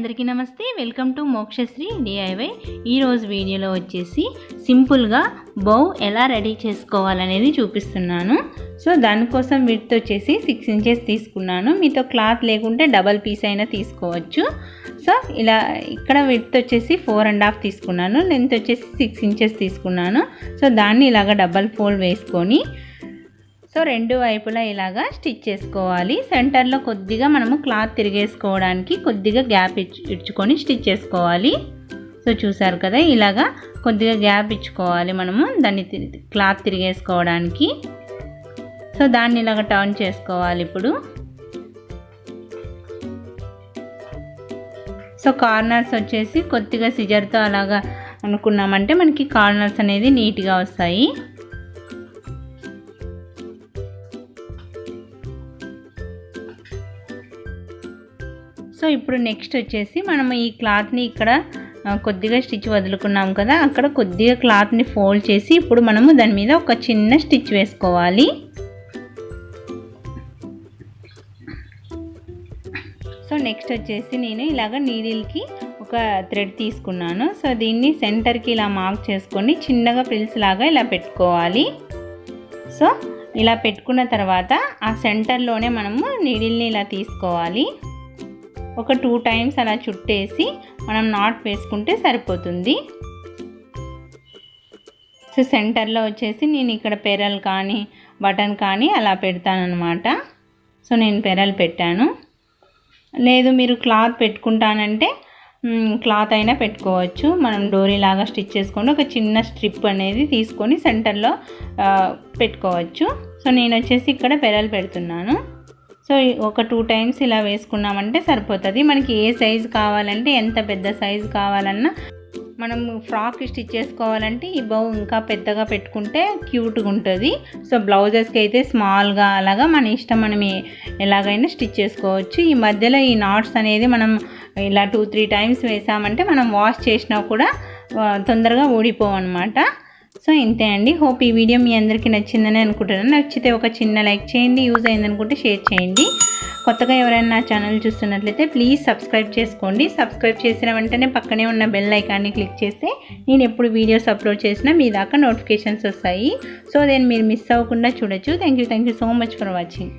అందరికీ నమస్తే, welcome to Mokshasri DIY. ఈరోజు వీడియోలో వచ్చేసి సింపుల్గా బౌ ఎలా రెడీ చేసుకోవాలనేది చూపిస్తున్నాను. సో దానికోసం విడ్త్ వచ్చేసి 6 ఇంచెస్ తీసుకున్నాను. మీతో క్లాత్ లేకుంటే డబల్ పీస్ అయినా తీసుకోవచ్చు. సో ఇలా ఇక్కడ విడ్త్ వచ్చేసి 4.5 తీసుకున్నాను, లెంత్ వచ్చేసి 6 ఇంచెస్ తీసుకున్నాను. సో దాన్ని ఇలాగ డబల్ ఫోల్డ్ వేసుకొని సో రెండు వైపులా ఇలాగా స్టిచ్ చేసుకోవాలి. సెంటర్లో కొద్దిగా మనము క్లాత్ తిరిగేసుకోవడానికి కొద్దిగా గ్యాప్ ఇచ్చుకొని స్టిచ్ చేసుకోవాలి. సో చూసారు కదా, ఇలాగా కొద్దిగా గ్యాప్ ఇచ్చుకోవాలి మనము దాన్ని క్లాత్ తిరిగేసుకోవడానికి. సో దాన్ని ఇలాగ టర్న్ చేసుకోవాలి. ఇప్పుడు సో కార్నర్స్ వచ్చేసి కొద్దిగా సిజర్తో అలాగా అనుకున్నామంటే మనకి కార్నర్స్ అనేది నీట్గా వస్తాయి. సో ఇప్పుడు నెక్స్ట్ వచ్చేసి మనం ఈ క్లాత్ని ఇక్కడ కొద్దిగా స్టిచ్ వదులుకున్నాం కదా, అక్కడ కొద్దిగా క్లాత్ని ఫోల్డ్ చేసి ఇప్పుడు మనము దాని మీద ఒక చిన్న స్టిచ్ వేసుకోవాలి. సో నెక్స్ట్ వచ్చేసి నేను ఇలాగ నీడిల్కి ఒక థ్రెడ్ తీసుకున్నాను. సో దీన్ని సెంటర్కి ఇలా మార్క్ చేసుకొని చిన్నగా ఫ్రిల్స్ లాగా ఇలా పెట్టుకోవాలి. సో ఇలా పెట్టుకున్న తర్వాత ఆ సెంటర్లోనే మనము నీడిల్ని ఇలా తీసుకోవాలి. ఒక 2 టైమ్స్ అలా చుట్టేసి మనం నాట్ వేసుకుంటే సరిపోతుంది. సో సెంటర్లో వచ్చేసి నేను ఇక్కడ పెరల్ కానీ బటన్ కానీ అలా పెడతానన్నమాట. సో నేను పెరల్ పెట్టాను. లేదు మీరు క్లాత్ పెట్టుకుంటానంటే క్లాత్ అయినా పెట్టుకోవచ్చు. మనం డోరీ లాగా స్టిచ్ చేసుకొని ఒక చిన్న స్ట్రిప్ అనేది తీసుకొని సెంటర్లో పెట్టుకోవచ్చు. సో నేను వచ్చేసి ఇక్కడ పెరల్ పెడుతున్నాను. సో ఒక 2 టైమ్స్ ఇలా వేసుకున్నామంటే సరిపోతుంది. మనకి ఏ సైజు కావాలంటే, ఎంత పెద్ద సైజు కావాలన్నా, మనం ఫ్రాక్ స్టిచ్ చేసుకోవాలంటే ఈ బౌ ఇంకా పెద్దగా పెట్టుకుంటే క్యూట్గా ఉంటుంది. సో బ్లౌజెస్కి అయితే స్మాల్గా అలాగా మన ఇష్టం, మనం ఎలాగైనా స్టిచ్ చేసుకోవచ్చు. ఈ మధ్యలో ఈ నాట్స్ అనేది మనం ఇలా 2-3 టైమ్స్ వేసామంటే మనం వాష్ చేసినా కూడా తొందరగా ఊడిపోవు అన్నమాట. సో ఇంతే అండి. హోప్ ఈ వీడియో మీ అందరికీ నచ్చిందని అనుకుంటున్నాను. నచ్చితే ఒక చిన్న లైక్ చేయండి, యూజ్ అయిందనుకుంటే షేర్ చేయండి. కొత్తగా ఎవరైనా నా ఛానల్ చూస్తున్నట్లయితే ప్లీజ్ సబ్స్క్రైబ్ చేసుకోండి. సబ్స్క్రైబ్ చేసిన వెంటనే పక్కనే ఉన్న బెల్ ఐకాన్ని క్లిక్ చేస్తే నేను ఎప్పుడు వీడియోస్ అప్లోడ్ చేసినా మీ దాకా నోటిఫికేషన్స్ వస్తాయి. సో దెన్ మీరు మిస్ అవ్వకుండా చూడొచ్చు. Thank you so much for watching.